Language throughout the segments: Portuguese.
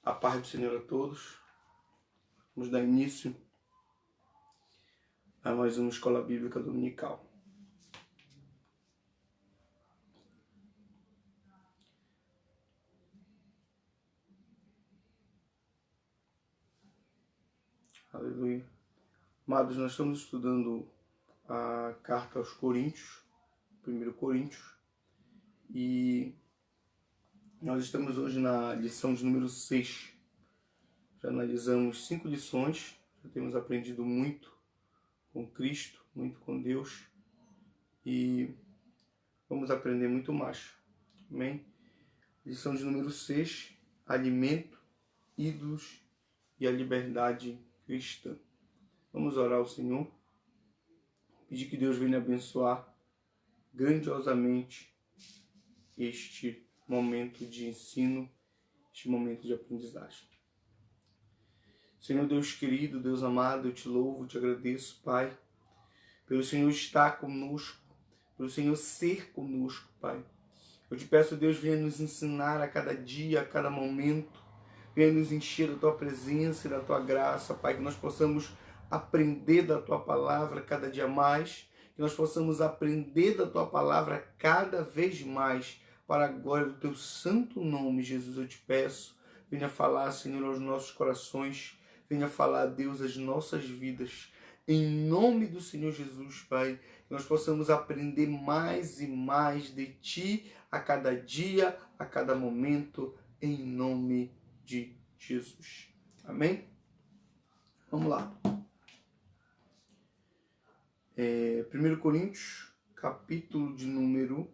A paz do Senhor a todos. Vamos dar início a mais uma Escola Bíblica Dominical. Aleluia. Amados, nós estamos estudando a carta aos Coríntios, 1 Coríntios, e nós estamos hoje na lição de número 6. Já analisamos 5 lições, já temos aprendido muito com Cristo, muito com Deus, e vamos aprender muito mais. Amém? Lição de número 6, alimento, ídolos e a liberdade cristã. Vamos orar ao Senhor, pedir que Deus venha abençoar grandiosamente este momento de ensino, este momento de aprendizagem. Senhor Deus querido, Deus amado, eu te louvo, te agradeço, Pai, pelo Senhor estar conosco, pelo Senhor ser conosco, Pai. Eu te peço, Deus, venha nos ensinar a cada dia, a cada momento, venha nos encher da Tua presença e da Tua graça, Pai, que nós possamos aprender da Tua palavra cada dia mais, que nós possamos aprender da Tua palavra cada vez mais, para a glória do Teu santo nome, Jesus, eu te peço, venha falar, Senhor, aos nossos corações, venha falar, Deus, às nossas vidas, em nome do Senhor Jesus, Pai, que nós possamos aprender mais e mais de Ti a cada dia, a cada momento, em nome de Jesus. Amém? Vamos lá. 1 Coríntios, capítulo de número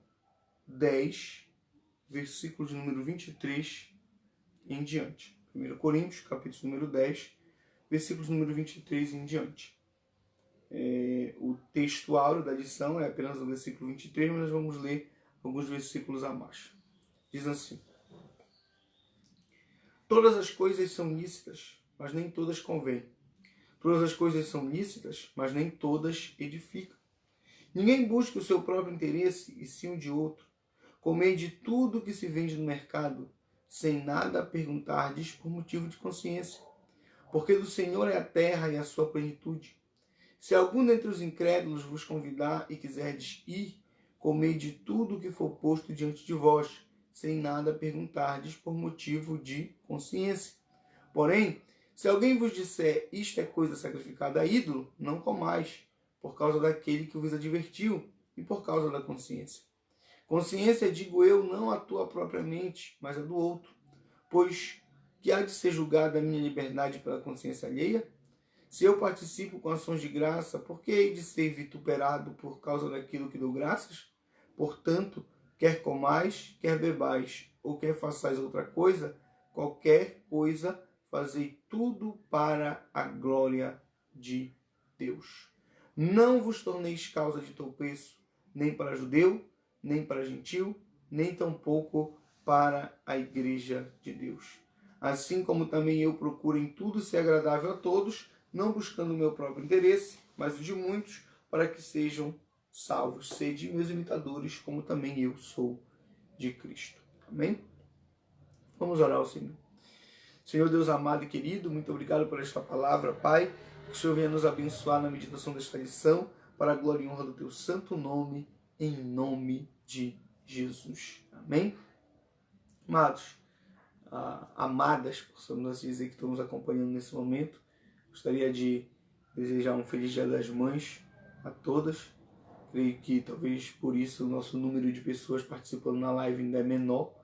10, versículo de número 23 em diante. 1 Coríntios, capítulo de número 10, versículo de número 23 em diante. O texto áureo da lição é apenas o versículo 23, mas nós vamos ler alguns versículos a mais. Diz assim: todas as coisas são lícitas, mas nem todas convêm. Todas as coisas são lícitas, mas nem todas edificam. Ninguém busca o seu próprio interesse, e sim o de outro. Comei de tudo que se vende no mercado, sem nada perguntardes por motivo de consciência. Porque do Senhor é a terra e a sua plenitude. Se algum dentre os incrédulos vos convidar e quiserdes ir, comei de tudo o que for posto diante de vós, sem nada perguntardes por motivo de consciência. Porém, se alguém vos disser, isto é coisa sacrificada a ídolo, não comais, por causa daquele que vos advertiu e por causa da consciência. Consciência, digo eu, não a tua própria mente, mas a do outro. Pois que há de ser julgada a minha liberdade pela consciência alheia? Se eu participo com ações de graça, por que hei de ser vituperado por causa daquilo que dou graças? Portanto, quer comais, quer bebais, ou quer façais outra coisa, qualquer coisa, fazei tudo para a glória de Deus. Não vos torneis causa de tropeço, nem para judeu, nem para gentil, nem tampouco para a igreja de Deus. Assim como também eu procuro em tudo ser agradável a todos, não buscando o meu próprio interesse, mas o de muitos, para que sejam salvos. Sede meus imitadores, como também eu sou de Cristo. Amém? Vamos orar ao Senhor. Senhor Deus amado e querido, muito obrigado por esta palavra, Pai. Que o Senhor venha nos abençoar na meditação desta lição, para a glória e honra do Teu santo nome, em nome de Jesus. Amém? Amados, amadas, possamos dizer, que estão nos acompanhando nesse momento, gostaria de desejar um feliz Dia das Mães a todas. Creio que talvez por isso o nosso número de pessoas participando na live ainda é menor,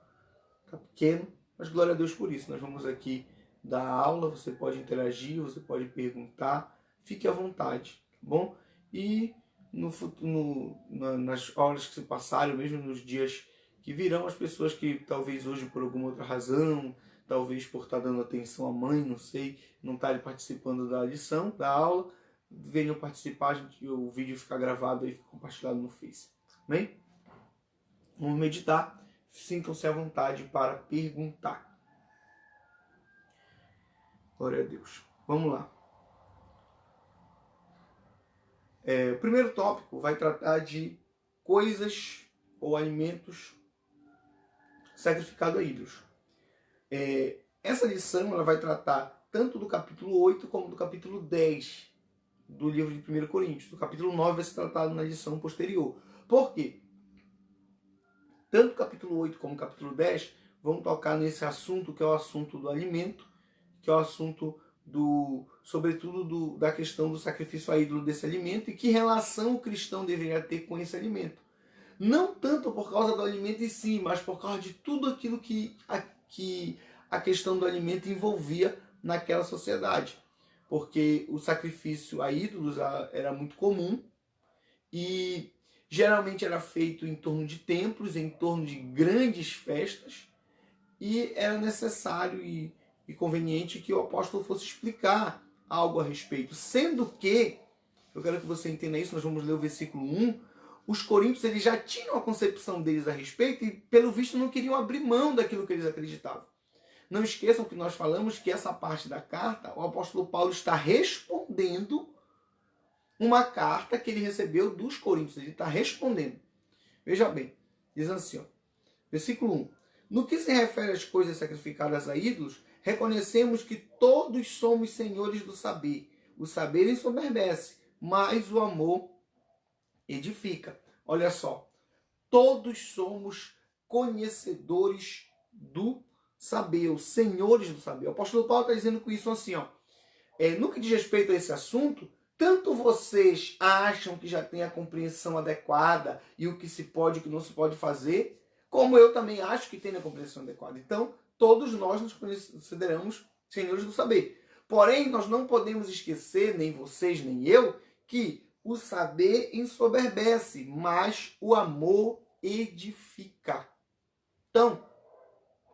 está pequeno, mas glória a Deus por isso. Nós vamos aqui dar aula, você pode interagir, você pode perguntar, fique à vontade, tá bom? E nas horas que se passarem, mesmo nos dias que virão, as pessoas que talvez hoje por alguma outra razão, talvez por estar dando atenção à mãe, não sei, não estarem participando da lição, da aula, venham participar, o vídeo fica gravado e fica compartilhado no Face. Amém? Vamos meditar, sintam-se à vontade para perguntar. Glória a Deus. Vamos lá. O primeiro tópico vai tratar de coisas ou alimentos sacrificados a ídolos. Essa lição ela vai tratar tanto do capítulo 8 como do capítulo 10 do livro de 1 Coríntios. O capítulo 9 vai ser tratado na lição posterior. Por quê? Tanto o capítulo 8 como o capítulo 10 vão tocar nesse assunto, que é o assunto do alimento, que é o assunto sobretudo da questão do sacrifício a ídolo desse alimento e que relação o cristão deveria ter com esse alimento. Não tanto por causa do alimento em si, mas por causa de tudo aquilo que a questão do alimento envolvia naquela sociedade. Porque o sacrifício a ídolos era muito comum e geralmente era feito em torno de templos, em torno de grandes festas, e era necessário e conveniente que o apóstolo fosse explicar algo a respeito. Sendo que, eu quero que você entenda isso, nós vamos ler o versículo 1, os coríntios eles já tinham a concepção deles a respeito e, pelo visto, não queriam abrir mão daquilo que eles acreditavam. Não esqueçam que nós falamos que essa parte da carta, o apóstolo Paulo está respondendo uma carta que ele recebeu dos coríntios. Ele está respondendo. Veja bem, diz assim, ó, versículo 1. No que se refere às coisas sacrificadas a ídolos, reconhecemos que todos somos senhores do saber. O saber ensoberbece, mas o amor edifica. Olha só, todos somos conhecedores do saber, os senhores do saber. O apóstolo Paulo está dizendo com isso assim, ó, no que diz respeito a esse assunto, tanto vocês acham que já têm a compreensão adequada e o que se pode e o que não se pode fazer, como eu também acho que tenho a compreensão adequada. Então, todos nós nos consideramos senhores do saber. Porém, nós não podemos esquecer, nem vocês, nem eu, que o saber ensoberbece, mas o amor edifica. Então,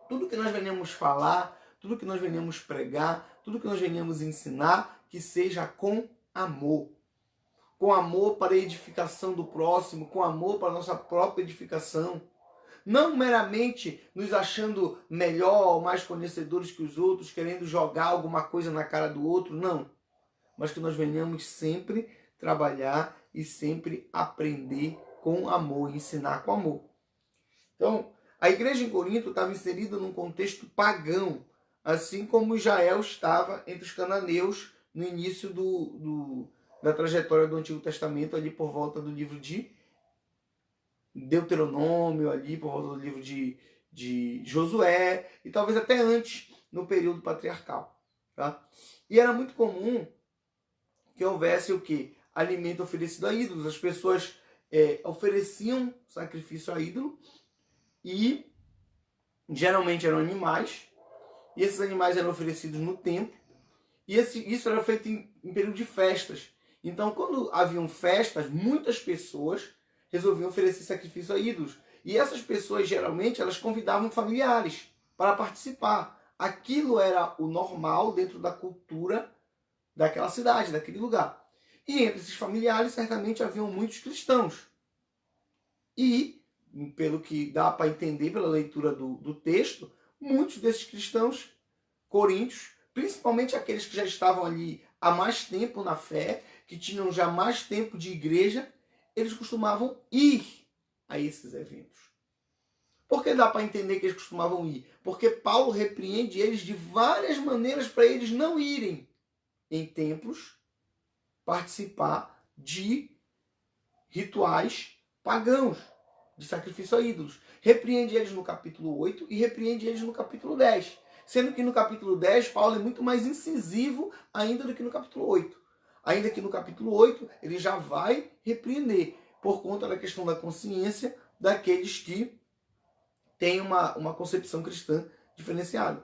tudo que nós venhamos falar, tudo que nós venhamos pregar, tudo que nós venhamos ensinar, que seja com amor. Com amor para a edificação do próximo, com amor para a nossa própria edificação. Não meramente nos achando melhor ou mais conhecedores que os outros, querendo jogar alguma coisa na cara do outro, não. Mas que nós venhamos sempre trabalhar e sempre aprender com amor, ensinar com amor. Então, a igreja em Corinto estava inserida num contexto pagão, assim como Israel estava entre os cananeus no início da trajetória do Antigo Testamento, ali por volta do livro de Deuteronômio, ali por volta do livro de Josué, e talvez até antes, no período patriarcal. Tá? E era muito comum que houvesse o quê? Alimento oferecido a ídolos. As pessoas ofereciam sacrifício a ídolo e geralmente eram animais, e esses animais eram oferecidos no templo, e isso era feito em período de festas. Então, quando haviam festas, muitas pessoas resolviam oferecer sacrifício a ídolos. E essas pessoas, geralmente, elas convidavam familiares para participar. Aquilo era o normal dentro da cultura daquela cidade, daquele lugar. E entre esses familiares, certamente, haviam muitos cristãos. E, pelo que dá para entender pela leitura do texto, muitos desses cristãos coríntios, principalmente aqueles que já estavam ali há mais tempo na fé, que tinham já mais tempo de igreja, eles costumavam ir a esses eventos. Por que dá para entender que eles costumavam ir? Porque Paulo repreende eles de várias maneiras para eles não irem em templos participar de rituais pagãos, de sacrifício a ídolos. Repreende eles no capítulo 8 e repreende eles no capítulo 10. Sendo que no capítulo 10, Paulo é muito mais incisivo ainda do que no capítulo 8. Ainda que no capítulo 8, ele já vai repreender, por conta da questão da consciência daqueles que têm uma concepção cristã diferenciada.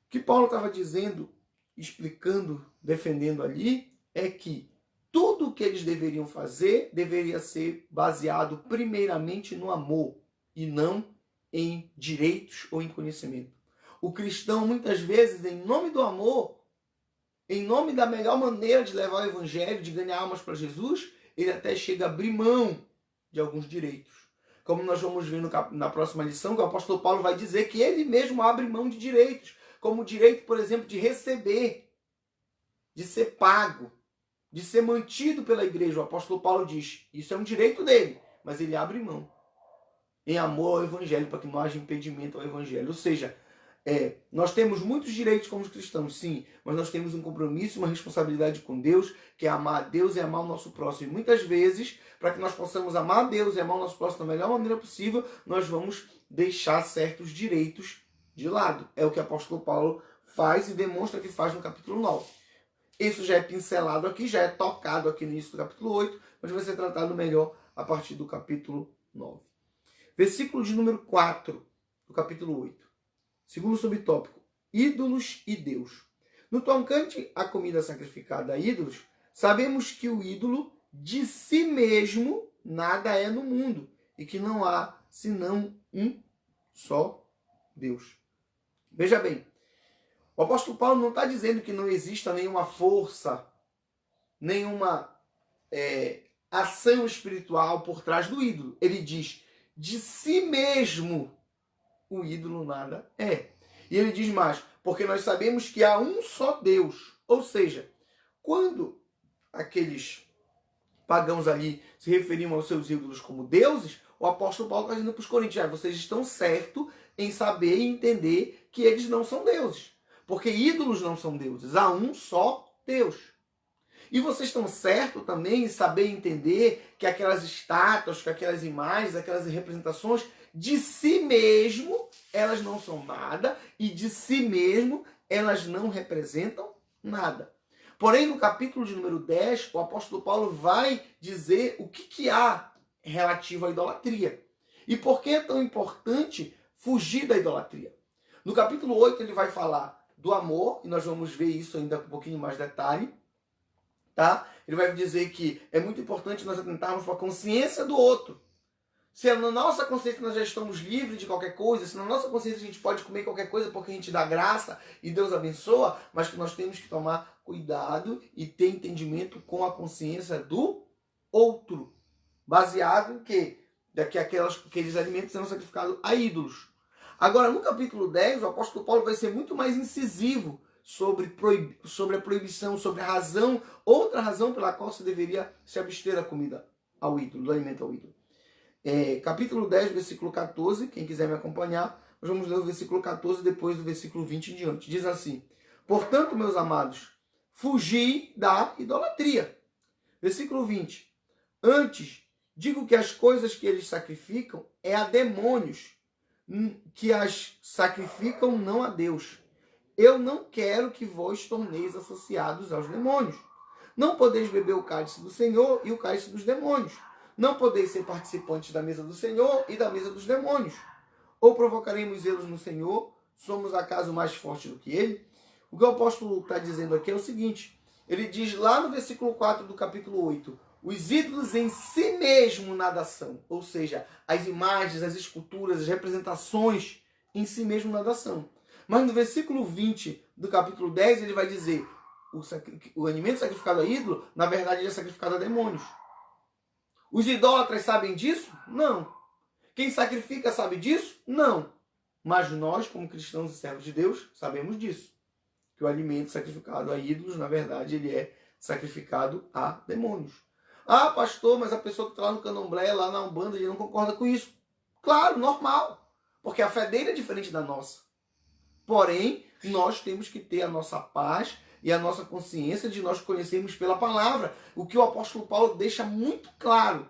O que Paulo estava dizendo, explicando, defendendo ali, é que tudo o que eles deveriam fazer deveria ser baseado primeiramente no amor e não em direitos ou em conhecimento. O cristão, muitas vezes, em nome do amor, em nome da melhor maneira de levar o evangelho, de ganhar almas para Jesus, ele até chega a abrir mão de alguns direitos. Como nós vamos ver na próxima lição, que o apóstolo Paulo vai dizer que ele mesmo abre mão de direitos, como o direito, por exemplo, de receber, de ser pago, de ser mantido pela igreja. O apóstolo Paulo diz, isso é um direito dele, mas ele abre mão em amor ao evangelho, para que não haja impedimento ao evangelho. Ou seja, Nós temos muitos direitos como cristãos, sim, mas nós temos um compromisso, uma responsabilidade com Deus, que é amar a Deus e amar o nosso próximo. E muitas vezes, para que nós possamos amar a Deus e amar o nosso próximo da melhor maneira possível, nós vamos deixar certos direitos de lado. É o que o apóstolo Paulo faz e demonstra que faz no capítulo 9. Isso já é pincelado aqui, já é tocado aqui no início do capítulo 8, mas vai ser tratado melhor a partir do capítulo 9. Versículo de número 4 do capítulo 8. Segundo subtópico, ídolos e Deus. No tocante à comida sacrificada a ídolos, sabemos que o ídolo de si mesmo nada é no mundo e que não há senão um só Deus. Veja bem, o apóstolo Paulo não está dizendo que não exista nenhuma força, nenhuma ação espiritual por trás do ídolo. Ele diz, de si mesmo o ídolo nada é. E ele diz mais, porque nós sabemos que há um só Deus. Ou seja, quando aqueles pagãos ali se referiam aos seus ídolos como deuses, o apóstolo Paulo está dizendo para os coríntios, vocês estão certos em saber e entender que eles não são deuses. Porque ídolos não são deuses, há um só Deus. E vocês estão certos também em saber e entender que aquelas estátuas, que aquelas imagens, aquelas representações, de si mesmo, elas não são nada, e de si mesmo, elas não representam nada. Porém, no capítulo de número 10, o apóstolo Paulo vai dizer o que há relativo à idolatria. E por que é tão importante fugir da idolatria? No capítulo 8, ele vai falar do amor, e nós vamos ver isso ainda com um pouquinho mais de detalhe. Tá? Ele vai dizer que é muito importante nós atentarmos para a consciência do outro. Se na nossa consciência nós já estamos livres de qualquer coisa, se na nossa consciência a gente pode comer qualquer coisa porque a gente dá graça e Deus abençoa, mas que nós temos que tomar cuidado e ter entendimento com a consciência do outro. Baseado em quê? Que aqueles alimentos serão sacrificados a ídolos. Agora, no capítulo 10, o apóstolo Paulo vai ser muito mais incisivo sobre a proibição, sobre a razão, outra razão pela qual se deveria se abster da comida ao ídolo, do alimento ao ídolo. Capítulo 10, versículo 14, quem quiser me acompanhar, nós vamos ler o versículo 14 depois do versículo 20 em diante. Diz assim, portanto, meus amados, fugi da idolatria. Versículo 20, antes, digo que as coisas que eles sacrificam é a demônios, que as sacrificam não a Deus. Eu não quero que vós torneis associados aos demônios. Não podeis beber o cálice do Senhor e o cálice dos demônios. Não podeis ser participantes da mesa do Senhor e da mesa dos demônios. Ou provocaremos eles no Senhor? Somos acaso mais fortes do que ele? O que o apóstolo está dizendo aqui é o seguinte. Ele diz lá no versículo 4 do capítulo 8. Os ídolos em si mesmo nada são. Ou seja, as imagens, as esculturas, as representações em si mesmo nada são. Mas no versículo 20 do capítulo 10 ele vai dizer o alimento sacrificado a ídolo, na verdade, ele é sacrificado a demônios. Os idólatras sabem disso? Não. Quem sacrifica sabe disso? Não. Mas nós, como cristãos e servos de Deus, sabemos disso. Que o alimento sacrificado a ídolos, na verdade, ele é sacrificado a demônios. Ah, pastor, mas a pessoa que está lá no candomblé, lá na Umbanda, ele não concorda com isso. Claro, normal. Porque a fé dele é diferente da nossa. Porém, nós temos que ter a nossa paz e a nossa consciência de nós conhecermos pela palavra. O que o apóstolo Paulo deixa muito claro.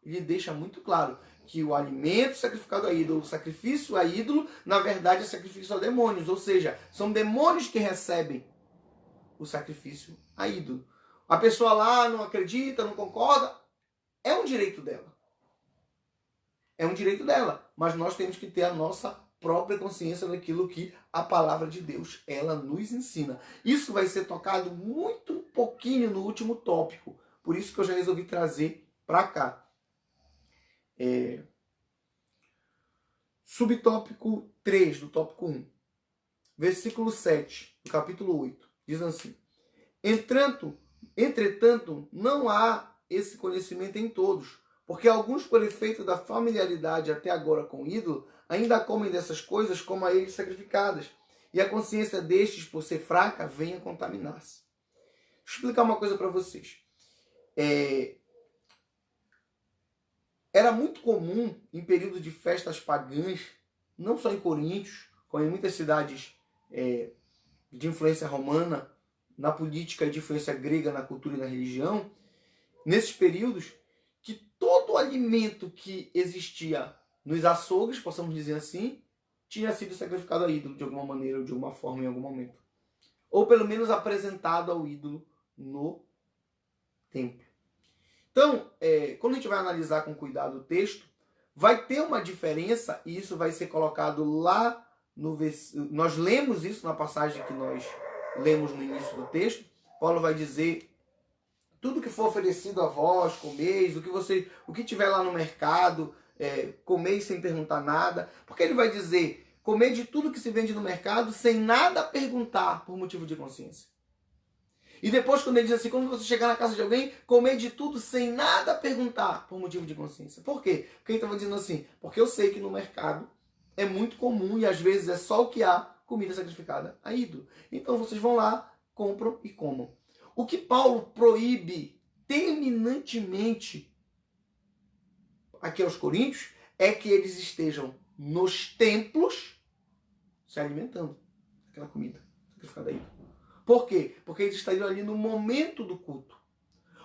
Ele deixa muito claro que o alimento sacrificado a ídolo, o sacrifício a ídolo, na verdade é sacrifício a demônios. Ou seja, são demônios que recebem o sacrifício a ídolo. A pessoa lá não acredita, não concorda, é um direito dela. É um direito dela. Mas nós temos que ter a nossa própria consciência daquilo que a palavra de Deus, ela nos ensina. Isso vai ser tocado muito pouquinho no último tópico. Por isso que eu já resolvi trazer para cá. Subtópico 3 do tópico 1. Versículo 7 do capítulo 8. Diz assim. Entretanto, não há esse conhecimento em todos, porque alguns, por efeito da familiaridade até agora com o ídolo, ainda comem dessas coisas como a eles sacrificadas, e a consciência destes, por ser fraca, vem a contaminar-se. Deixa eu explicar uma coisa para vocês. Era muito comum, em período de festas pagãs, não só em Coríntios, como em muitas cidades de influência romana, na política e de influência grega na cultura e na religião, nesses períodos, que todo o alimento que existia nos açougues, possamos dizer assim, tinha sido sacrificado a ídolo de alguma maneira ou de alguma forma em algum momento. Ou pelo menos apresentado ao ídolo no templo. Então, quando a gente vai analisar com cuidado o texto, vai ter uma diferença, e isso vai ser colocado lá no versículo. Nós lemos isso na passagem que nós lemos no início do texto. Paulo vai dizer: tudo que for oferecido a vós, comeis, o que tiver lá no mercado, comeis sem perguntar nada. Porque ele vai dizer: comer de tudo que se vende no mercado sem nada perguntar por motivo de consciência. E depois, quando ele diz assim, quando você chegar na casa de alguém, comer de tudo sem nada perguntar por motivo de consciência. Por quê? Porque ele estava dizendo assim, porque eu sei que no mercado é muito comum e às vezes é só o que há, comida sacrificada a ídolo. Então vocês vão lá, compram e comam. O que Paulo proíbe terminantemente aqui aos coríntios é que eles estejam nos templos se alimentando daquela comida sacrificada a ídolo. Por quê? Porque eles estariam ali no momento do culto.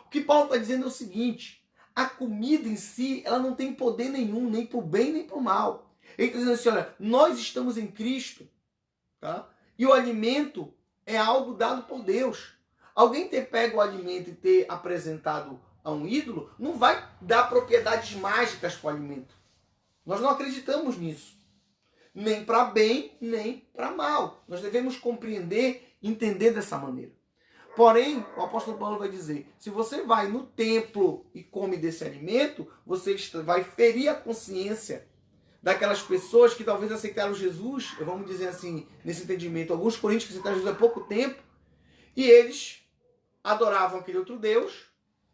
O que Paulo está dizendo é o seguinte: a comida em si, ela não tem poder nenhum, nem para o bem nem para o mal. Ele está dizendo assim, olha, nós estamos em Cristo, tá? E o alimento é algo dado por Deus. Alguém ter pego o alimento e ter apresentado a um ídolo, não vai dar propriedades mágicas para o alimento. Nós não acreditamos nisso. Nem para bem, nem para mal. Nós devemos compreender, entender dessa maneira. Porém, o apóstolo Paulo vai dizer, se você vai no templo e come desse alimento, você vai ferir a consciência daquelas pessoas que talvez aceitaram Jesus, vamos dizer assim, nesse entendimento, alguns coríntios que aceitaram Jesus há pouco tempo, e eles adoravam aquele outro Deus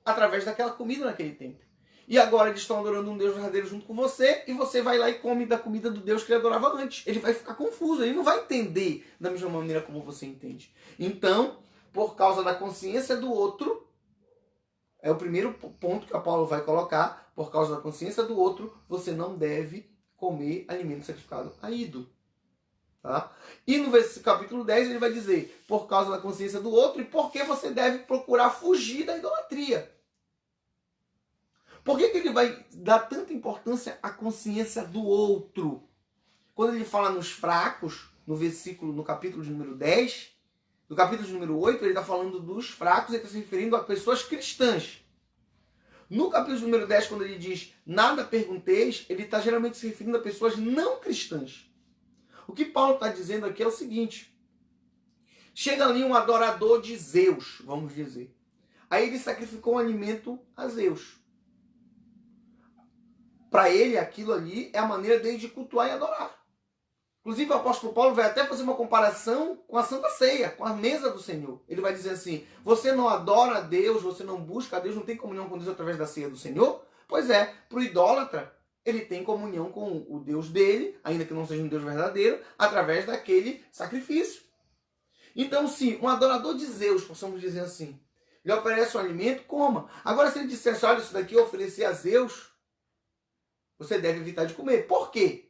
através daquela comida naquele templo. E agora eles estão adorando um Deus verdadeiro junto com você, e você vai lá e come da comida do Deus que ele adorava antes. Ele vai ficar confuso, ele não vai entender da mesma maneira como você entende. Então, por causa da consciência do outro, é o primeiro ponto que a Paulo vai colocar, por causa da consciência do outro, você não deve comer alimento sacrificado a ídolo. Tá? E no capítulo 10 ele vai dizer, por causa da consciência do outro, e porque você deve procurar fugir da idolatria. Por que ele vai dar tanta importância à consciência do outro? Quando ele fala nos fracos, no capítulo de número 10, no capítulo de número 8, ele está falando dos fracos, ele está se referindo a pessoas cristãs. No capítulo de número 10, quando ele diz nada pergunteis, ele está geralmente se referindo a pessoas não cristãs. O que Paulo está dizendo aqui é o seguinte: chega ali um adorador de Zeus, vamos dizer. Aí ele sacrificou um alimento a Zeus. Para ele, aquilo ali é a maneira dele de cultuar e adorar. Inclusive, o apóstolo Paulo vai até fazer uma comparação com a Santa Ceia, com a mesa do Senhor. Ele vai dizer assim, você não adora a Deus, você não busca a Deus, não tem comunhão com Deus através da ceia do Senhor? Pois é, para o idólatra, ele tem comunhão com o Deus dele, ainda que não seja um Deus verdadeiro, através daquele sacrifício. Então, se um adorador de Zeus, possamos dizer assim, ele oferece um alimento, coma. Agora, se ele dissesse, olha, isso daqui eu ofereci a Zeus, você deve evitar de comer. Por quê?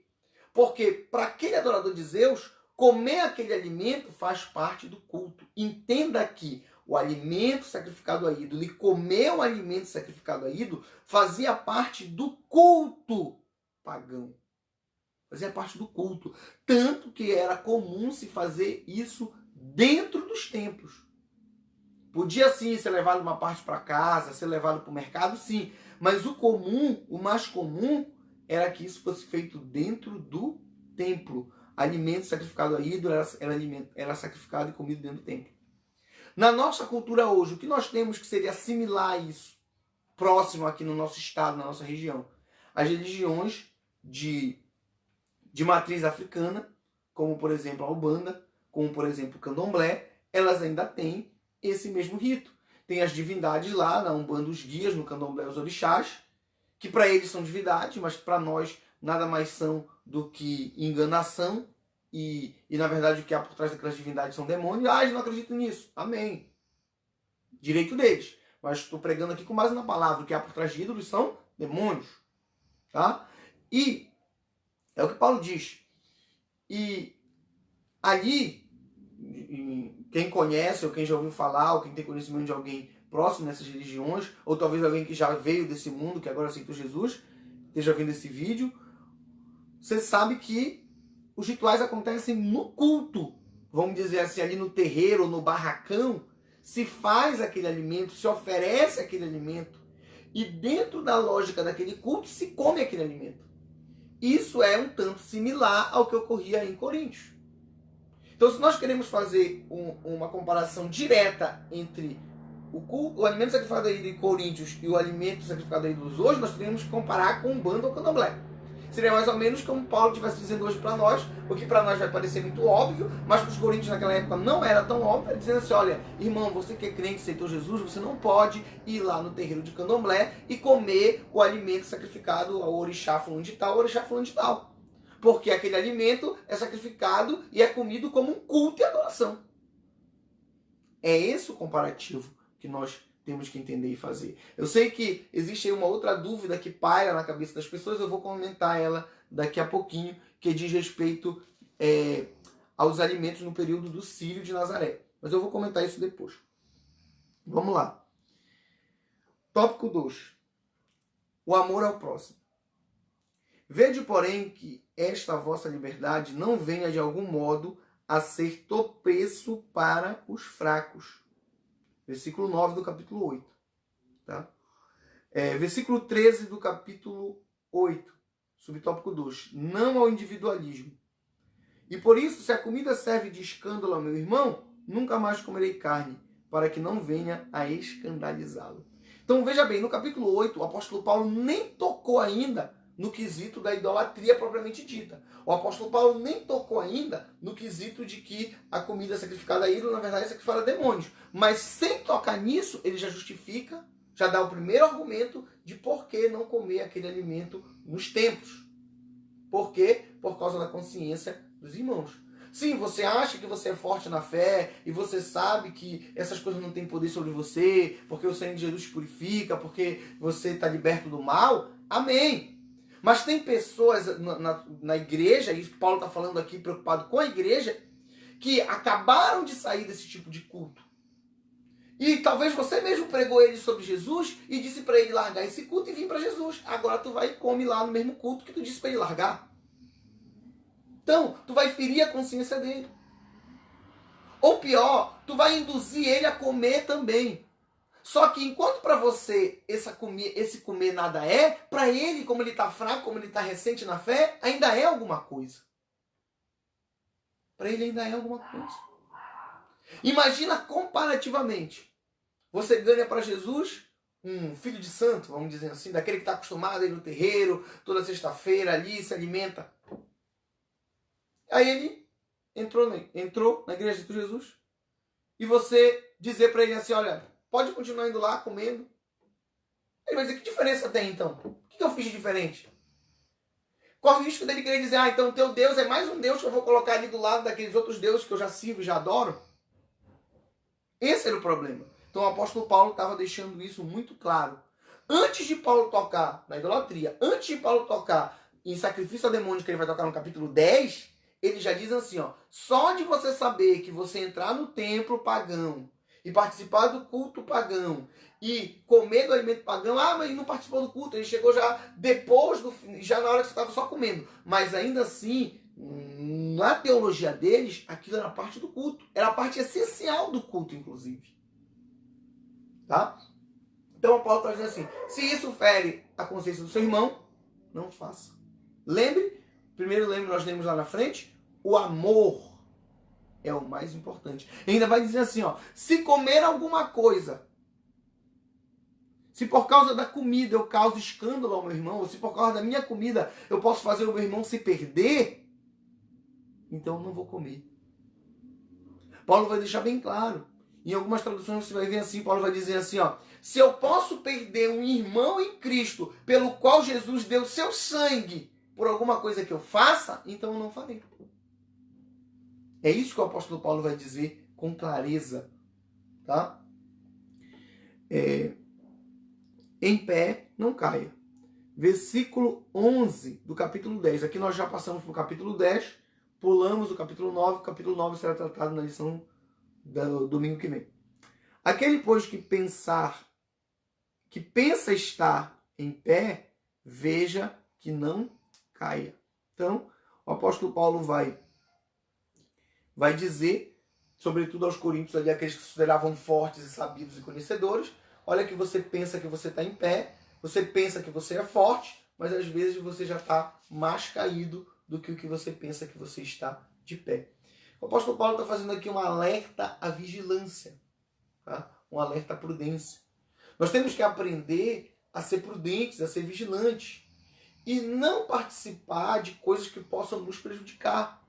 Porque para aquele adorador de Zeus, comer aquele alimento faz parte do culto. Entenda que o alimento sacrificado a ídolo e comer o alimento sacrificado a ídolo fazia parte do culto pagão. Fazia parte do culto. Tanto que era comum se fazer isso dentro dos templos. Podia sim ser levado uma parte para casa, ser levado para o mercado, sim. Mas o comum, o mais comum, era que isso fosse feito dentro do templo. Alimento sacrificado a ídolo era sacrificado e comido dentro do templo. Na nossa cultura hoje, o que nós temos que seria similar a isso, próximo aqui no nosso estado, na nossa região? As religiões de matriz africana, como por exemplo a Umbanda, como por exemplo o Candomblé, elas ainda têm esse mesmo rito. Tem as divindades lá, na Umbanda os guias, no Candomblé os orixás, que para eles são divindades, mas para nós nada mais são do que enganação e na verdade o que há por trás daquelas divindades são demônios. Ah, eu não acredito nisso. Amém. Direito deles. Mas estou pregando aqui com base na palavra. O que há por trás de ídolos são demônios. Tá? E é o que Paulo diz. E Ali, quem conhece, ou quem já ouviu falar, ou quem tem conhecimento de alguém próximo nessas religiões, ou talvez alguém que já veio desse mundo, que agora aceitou Jesus, esteja vendo esse vídeo, você sabe que os rituais acontecem no culto. Vamos dizer assim, ali no terreiro, no barracão, se faz aquele alimento, se oferece aquele alimento, e dentro da lógica daquele culto se come aquele alimento. Isso é um tanto similar ao que ocorria em Coríntios. Então, se nós queremos fazer uma comparação direta entre o alimento sacrificado aí de Coríntios e o alimento sacrificado aí dos hoje, nós teríamos que comparar com Umbanda ou Candomblé. Seria mais ou menos como Paulo estivesse dizendo hoje para nós, o que para nós vai parecer muito óbvio, mas para os coríntios naquela época não era tão óbvio, dizendo assim, olha, irmão, você que é crente, aceitou Jesus, você não pode ir lá no terreiro de Candomblé e comer o alimento sacrificado ao orixá fulano de tal, ao orixá fulano de tal. Porque aquele alimento é sacrificado e é comido como um culto e adoração. É esse o comparativo que nós temos que entender e fazer. Eu sei que existe aí uma outra dúvida que paira na cabeça das pessoas, eu vou comentar ela daqui a pouquinho, que diz respeito aos alimentos no período do Círio de Nazaré. Mas eu vou comentar isso depois. Vamos lá. Tópico 2. O amor ao próximo. Vede, porém, que esta vossa liberdade não venha de algum modo a ser tropeço para os fracos. Versículo 9 do capítulo 8. Tá? Versículo 13 do capítulo 8, subtópico 2. Não ao individualismo. E por isso, se a comida serve de escândalo ao meu irmão, nunca mais comerei carne, para que não venha a escandalizá-lo. Então veja bem, no capítulo 8, o apóstolo Paulo nem tocou ainda no quesito da idolatria propriamente dita. O apóstolo Paulo nem tocou ainda no quesito de que a comida sacrificada a ídolo, na verdade, é sacrificada a demônios. Mas sem tocar nisso, ele já justifica, já dá o primeiro argumento de por que não comer aquele alimento nos templos. Por quê? Por causa da consciência dos irmãos. Sim, você acha que você é forte na fé e você sabe que essas coisas não têm poder sobre você, porque o sangue de Jesus te purifica, porque você está liberto do mal. Amém. Mas tem pessoas na igreja, isso que Paulo está falando aqui, preocupado com a igreja, que acabaram de sair desse tipo de culto. E talvez você mesmo pregou ele sobre Jesus e disse para ele largar esse culto e vir para Jesus. Agora tu vai e come lá no mesmo culto que tu disse para ele largar. Então, tu vai ferir a consciência dele. Ou pior, tu vai induzir ele a comer também. Só que enquanto para você esse comer nada é, para ele, como ele está fraco, como ele está recente na fé, ainda é alguma coisa. Para ele ainda é alguma coisa. Imagina comparativamente. Você ganha para Jesus um filho de santo, vamos dizer assim, daquele que está acostumado a ir no terreiro, toda sexta-feira ali, se alimenta. Aí ele entrou na igreja de Jesus e você dizer para ele assim, olha, pode continuar indo lá comendo. Ele vai dizer, que diferença tem então? O que eu fiz de diferente? Corre o risco dele querer dizer, então teu Deus é mais um Deus que eu vou colocar ali do lado daqueles outros deuses que eu já sirvo e já adoro. Esse era o problema. Então o apóstolo Paulo estava deixando isso muito claro. Antes de Paulo tocar na idolatria, antes de Paulo tocar em sacrifício a demônios, que ele vai tocar no capítulo 10, ele já diz assim, só de você saber que você entrar no templo pagão e participar do culto pagão e comer do alimento pagão, mas não participou do culto, ele chegou já depois, já na hora que você estava só comendo. Mas ainda assim, na teologia deles, aquilo era parte do culto. Era a parte essencial do culto, inclusive. Tá? Então, Paulo está dizendo assim, se isso fere a consciência do seu irmão, não faça. Primeiro nós lemos lá na frente, o amor é o mais importante. E ainda vai dizer assim, se comer alguma coisa, se por causa da comida eu causo escândalo ao meu irmão, ou se por causa da minha comida eu posso fazer o meu irmão se perder, então eu não vou comer. Paulo vai deixar bem claro. Em algumas traduções você vai ver assim, Paulo vai dizer assim, se eu posso perder um irmão em Cristo, pelo qual Jesus deu seu sangue, por alguma coisa que eu faça, então eu não farei. É isso que o apóstolo Paulo vai dizer com clareza. Tá? Em pé, não caia. Versículo 11 do capítulo 10. Aqui nós já passamos para o capítulo 10. pulamos o capítulo 9. O capítulo 9 será tratado na lição do domingo que vem. Aquele, pois, que pensa estar em pé, veja que não caia. Então, o apóstolo Paulo vai dizer, sobretudo aos coríntios, ali, aqueles que se consideravam fortes e sabidos e conhecedores: olha, que você pensa que você está em pé, você pensa que você é forte, mas às vezes você já está mais caído do que o que você pensa que você está de pé. O apóstolo Paulo está fazendo aqui um alerta à vigilância, tá? Um alerta à prudência. Nós temos que aprender a ser prudentes, a ser vigilantes e não participar de coisas que possam nos prejudicar.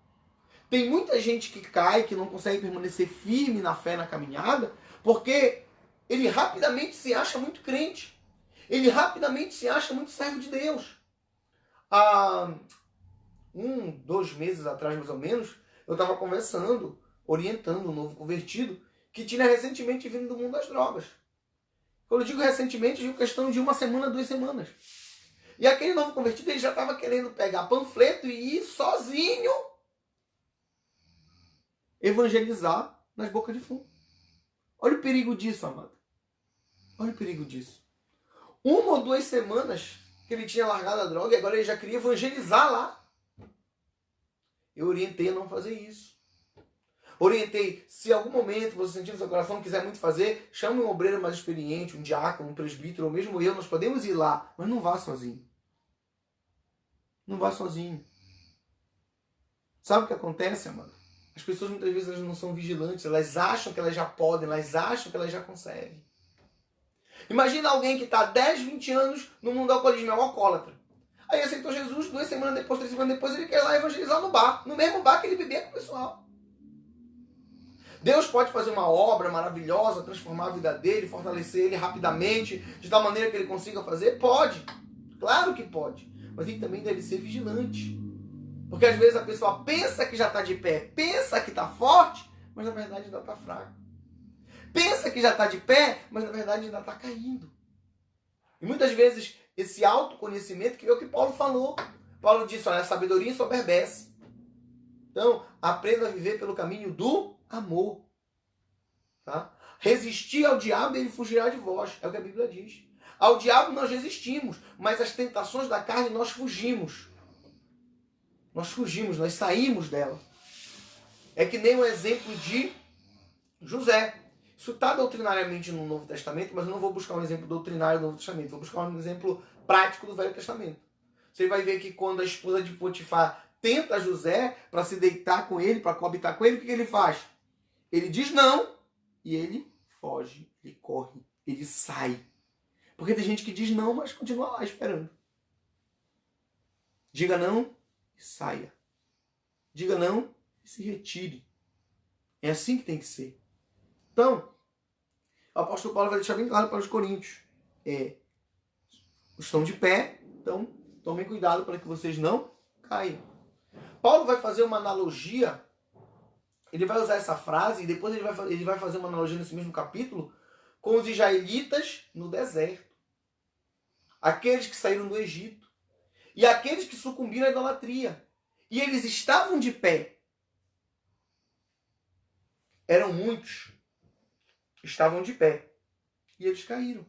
Tem muita gente que cai, que não consegue permanecer firme na fé, na caminhada, porque ele rapidamente se acha muito crente. Ele rapidamente se acha muito servo de Deus. Há 2 meses atrás, mais ou menos, eu estava conversando, orientando um novo convertido que tinha recentemente vindo do mundo das drogas. Quando eu digo recentemente, eu digo questão de 1 semana, 2 semanas. E aquele novo convertido, ele já estava querendo pegar panfleto e ir sozinho evangelizar nas bocas de fumo. Olha o perigo disso, amado. Olha o perigo disso. 1 ou 2 semanas que ele tinha largado a droga e agora ele já queria evangelizar lá. Eu orientei a não fazer isso. Orientei, se em algum momento você sentir no seu coração, quiser muito fazer, chame um obreiro mais experiente, um diácono, um presbítero, ou mesmo eu, nós podemos ir lá, mas não vá sozinho. Não vá sozinho. Sabe o que acontece, amado? As pessoas muitas vezes elas não são vigilantes, elas acham que elas já podem, elas acham que elas já conseguem. Imagina alguém que está 10, 20 anos no mundo do alcoolismo, é um alcoólatra. Aí aceitou Jesus, 2 semanas depois, 3 semanas depois, ele quer ir lá evangelizar no bar. No mesmo bar que ele bebia com o pessoal. Deus pode fazer uma obra maravilhosa, transformar a vida dele, fortalecer ele rapidamente, de tal maneira que ele consiga fazer? Pode. Claro que pode. Mas ele também deve ser vigilante. Porque às vezes a pessoa pensa que já está de pé, pensa que está forte, mas na verdade ainda está fraco. Pensa que já está de pé, mas na verdade ainda está caindo. E muitas vezes esse autoconhecimento, que é o que Paulo falou. Paulo disse, olha, a sabedoria ensoberbece. Então, aprenda a viver pelo caminho do amor. Tá? Resistir ao diabo e ele fugirá de vós. É o que a Bíblia diz. Ao diabo nós resistimos, mas as tentações da carne nós fugimos. Nós fugimos, nós saímos dela. É que nem o exemplo de José. Isso está doutrinariamente no Novo Testamento, mas eu não vou buscar um exemplo doutrinário do Novo Testamento. Vou buscar um exemplo prático do Velho Testamento. Você vai ver que quando a esposa de Potifar tenta José para se deitar com ele, para coabitar com ele, o que ele faz? Ele diz não e ele foge, ele corre, ele sai. Porque tem gente que diz não, mas continua lá esperando. Diga não e saia. Diga não e se retire. É assim que tem que ser. Então, o apóstolo Paulo vai deixar bem claro para os coríntios. Estão de pé, então tomem cuidado para que vocês não caiam. Paulo vai fazer uma analogia, ele vai usar essa frase e depois ele vai fazer uma analogia nesse mesmo capítulo com os israelitas no deserto. Aqueles que saíram do Egito. E aqueles que sucumbiram à idolatria. E eles estavam de pé. Eram muitos. Estavam de pé. E eles caíram.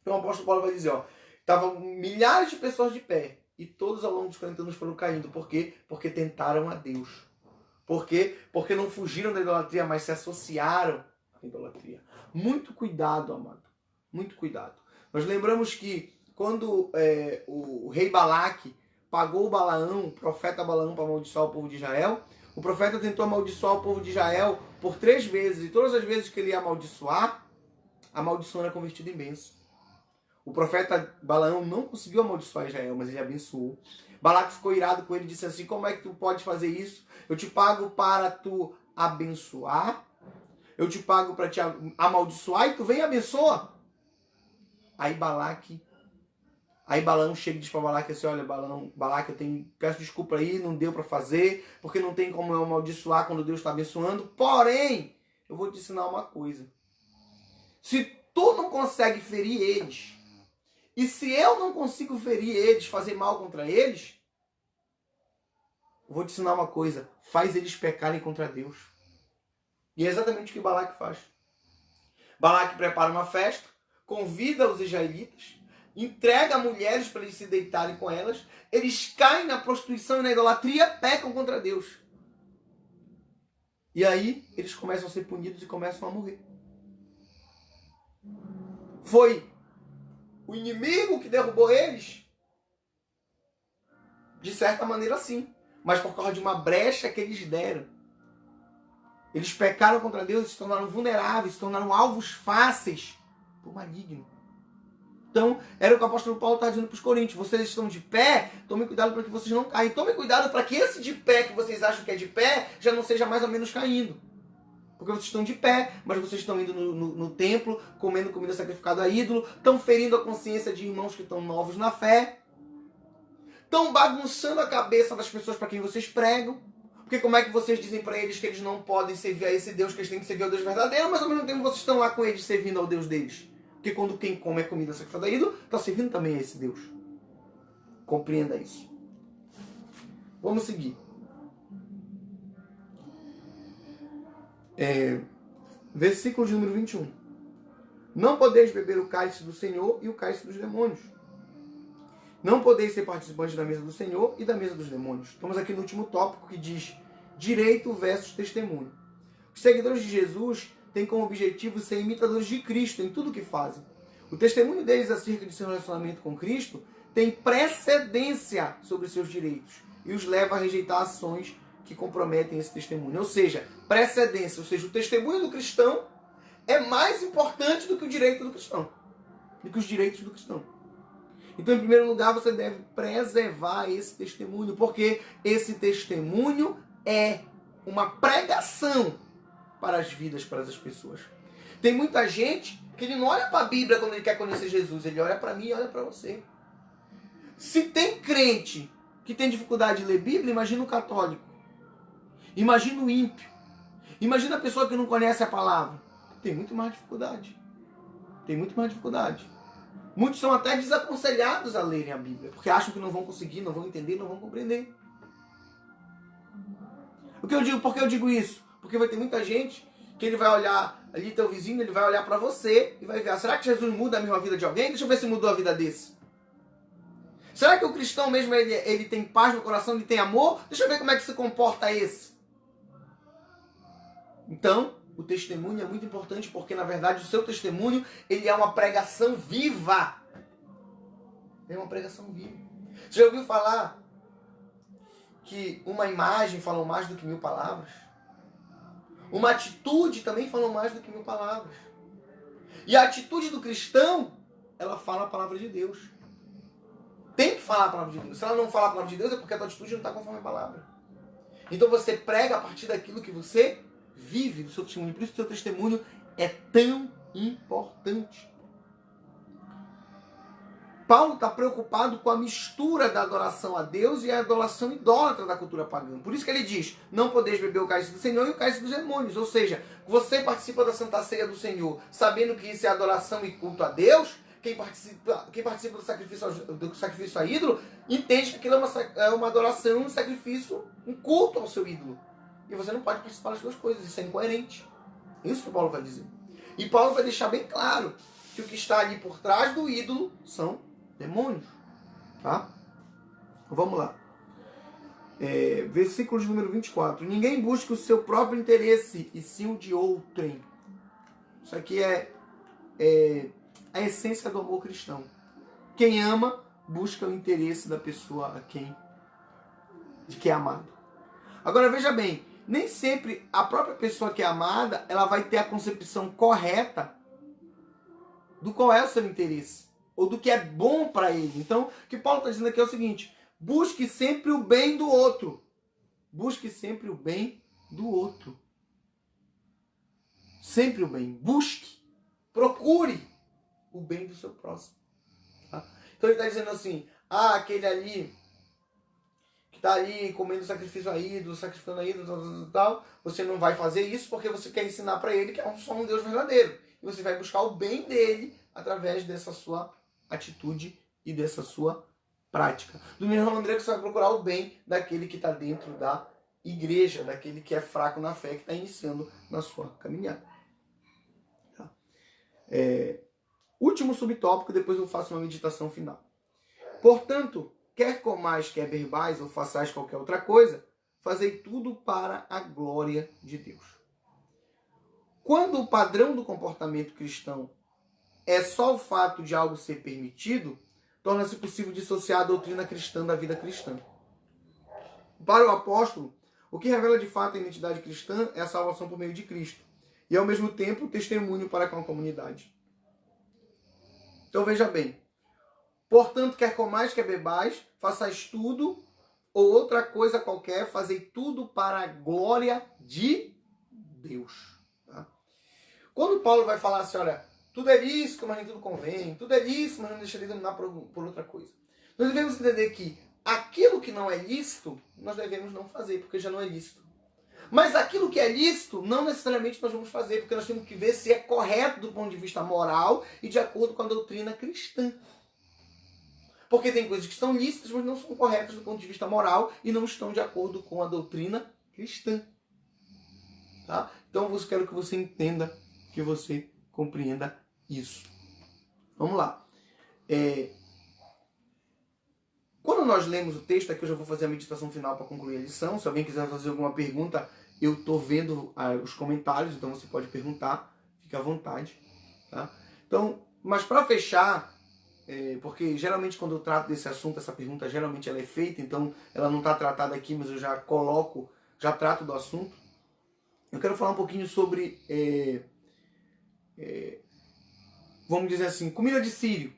Então o apóstolo Paulo vai dizer, estavam milhares de pessoas de pé. E todos ao longo dos 40 anos foram caindo. Por quê? Porque tentaram a Deus. Por quê? Porque não fugiram da idolatria, mas se associaram à idolatria. Muito cuidado, amado. Muito cuidado. Nós lembramos que quando o rei Balaque pagou o Balaão, o profeta Balaão, para amaldiçoar o povo de Israel, o profeta tentou amaldiçoar o povo de Israel por 3 vezes. E todas as vezes que ele ia amaldiçoar, a maldição era convertida em bênção. O profeta Balaão não conseguiu amaldiçoar Israel, mas ele abençoou. Balaque ficou irado com ele e disse assim, como é que tu pode fazer isso? Eu te pago para tu abençoar, eu te pago para te amaldiçoar e tu vem e abençoa. Aí Balaão chega e diz para Balaque assim, olha Balaque, peço desculpa aí, não deu para fazer, porque não tem como eu amaldiçoar quando Deus está abençoando, porém, eu vou te ensinar uma coisa. Se tu não consegue ferir eles, e se eu não consigo ferir eles, fazer mal contra eles, eu vou te ensinar uma coisa, faz eles pecarem contra Deus. E é exatamente o que Balaque faz. Balaque prepara uma festa, convida os israelitas, entrega mulheres para eles se deitarem com elas, eles caem na prostituição e na idolatria, pecam contra Deus. E aí eles começam a ser punidos e começam a morrer. Foi o inimigo que derrubou eles? De certa maneira sim, mas por causa de uma brecha que eles deram. Eles pecaram contra Deus e se tornaram vulneráveis, se tornaram alvos fáceis para o maligno. Então, era o que o apóstolo Paulo está dizendo para os coríntios. Vocês estão de pé, tomem cuidado para que vocês não caem. Tomem cuidado para que esse de pé que vocês acham que é de pé, já não seja mais ou menos caindo. Porque vocês estão de pé, mas vocês estão indo no templo, comendo comida sacrificada a ídolo, estão ferindo a consciência de irmãos que estão novos na fé, estão bagunçando a cabeça das pessoas para quem vocês pregam. Porque como é que vocês dizem para eles que eles não podem servir a esse Deus, que eles têm que servir ao Deus verdadeiro, mas ao mesmo tempo vocês estão lá com eles servindo ao Deus deles? Porque quando quem come a comida sacrificada a ídolo, está servindo também a esse Deus. Compreenda isso. Vamos seguir. Versículo de número 21. Não podeis beber o cálice do Senhor e o cálice dos demônios. Não podeis ser participantes da mesa do Senhor e da mesa dos demônios. Estamos aqui no último tópico que diz direito versus testemunho. Os seguidores de Jesus têm como objetivo ser imitadores de Cristo em tudo o que fazem. O testemunho deles acerca de seu relacionamento com Cristo tem precedência sobre seus direitos e os leva a rejeitar ações que comprometem esse testemunho. Ou seja, precedência, ou seja, o testemunho do cristão é mais importante do que o direito do cristão, do que os direitos do cristão. Então, em primeiro lugar, você deve preservar esse testemunho, porque esse testemunho é uma pregação para as vidas, para as pessoas. Tem muita gente que ele não olha para a Bíblia quando ele quer conhecer Jesus, ele olha para mim e olha para você. Se tem crente que tem dificuldade de ler Bíblia, imagina o católico. Imagina o ímpio. Imagina a pessoa que não conhece a palavra. Tem muito mais dificuldade. Tem muito mais dificuldade. Muitos são até desaconselhados a lerem a Bíblia, porque acham que não vão conseguir, não vão entender, não vão compreender. Por que eu digo isso? Porque vai ter muita gente que ele vai olhar ali, teu vizinho, ele vai olhar para você e vai ver, será que Jesus muda a mesma vida de alguém? Deixa eu ver se mudou a vida desse. Será que o cristão mesmo, ele tem paz no coração, ele tem amor? Deixa eu ver como é que se comporta esse. Então, o testemunho é muito importante porque, na verdade, o seu testemunho, ele é uma pregação viva. É uma pregação viva. Você já ouviu falar que uma imagem fala mais do que 1000 palavras? Uma atitude também fala mais do que 1000 palavras. E a atitude do cristão, ela fala a palavra de Deus. Tem que falar a palavra de Deus. Se ela não falar a palavra de Deus, é porque a tua atitude não está conforme a palavra. Então você prega a partir daquilo que você vive do seu testemunho. Por isso que o seu testemunho é tão importante. Paulo está preocupado com a mistura da adoração a Deus e a adoração idólatra da cultura pagã. Por isso que ele diz, não podeis beber o cálice do Senhor e o cálice dos demônios. Ou seja, você participa da Santa Ceia do Senhor, sabendo que isso é adoração e culto a Deus. Quem participa do sacrifício a ídolo, entende que aquilo é uma adoração, um sacrifício, um culto ao seu ídolo. E você não pode participar das duas coisas, isso é incoerente. Isso que Paulo vai dizer. E Paulo vai deixar bem claro que o que está ali por trás do ídolo são demônios. Tá? Vamos lá. Versículo de número 24. Ninguém busca o seu próprio interesse, e sim o de outrem. Isso aqui é a essência do amor cristão. Quem ama, busca o interesse da pessoa de que é amado. Agora, veja bem, nem sempre a própria pessoa que é amada, ela vai ter a concepção correta do qual é o seu interesse, ou do que é bom para ele. Então, o que Paulo está dizendo aqui é o seguinte, busque sempre o bem do outro. Busque sempre o bem do outro. Sempre o bem. Busque. Procure o bem do seu próximo. Tá? Então ele está dizendo assim, aquele ali que está ali comendo sacrifício a ídolo, sacrificando a ídolo, tal, você não vai fazer isso porque você quer ensinar para ele que é só um Deus verdadeiro. E você vai buscar o bem dele através dessa sua atitude e dessa sua prática. Do mesma maneira que você vai procurar o bem daquele que está dentro da igreja, daquele que é fraco na fé, que está iniciando na sua caminhada. Tá? Último subtópico, depois eu faço uma meditação final. Portanto, quer comais, quer bebais, ou façais qualquer outra coisa, fazei tudo para a glória de Deus. Quando o padrão do comportamento cristão é só o fato de algo ser permitido, torna-se possível dissociar a doutrina cristã da vida cristã. Para o apóstolo, o que revela de fato a identidade cristã é a salvação por meio de Cristo, e ao mesmo tempo testemunho para com a comunidade. Então veja bem, portanto, quer comais, quer bebais, façais tudo, ou outra coisa qualquer, fazei tudo para a glória de Deus. Tá? Quando Paulo vai falar assim, olha, tudo é lícito, mas nem tudo convém, tudo é lícito, mas não deixa de dominar por outra coisa. Nós devemos entender que aquilo que não é lícito, nós devemos não fazer, porque já não é lícito. Mas aquilo que é lícito, não necessariamente nós vamos fazer, porque nós temos que ver se é correto do ponto de vista moral e de acordo com a doutrina cristã. Porque tem coisas que são lícitas, mas não são corretas do ponto de vista moral e não estão de acordo com a doutrina cristã. Tá? Então eu quero que você entenda, que você compreenda isso. Vamos lá. Quando nós lemos o texto, aqui eu já vou fazer a meditação final para concluir a lição. Se alguém quiser fazer alguma pergunta, eu estou vendo os comentários, então você pode perguntar, fique à vontade. Tá? Então, mas para fechar, porque geralmente quando eu trato desse assunto, essa pergunta geralmente ela é feita, então ela não está tratada aqui, mas eu já coloco, já trato do assunto. Eu quero falar um pouquinho sobre, vamos dizer assim, comida de sírio.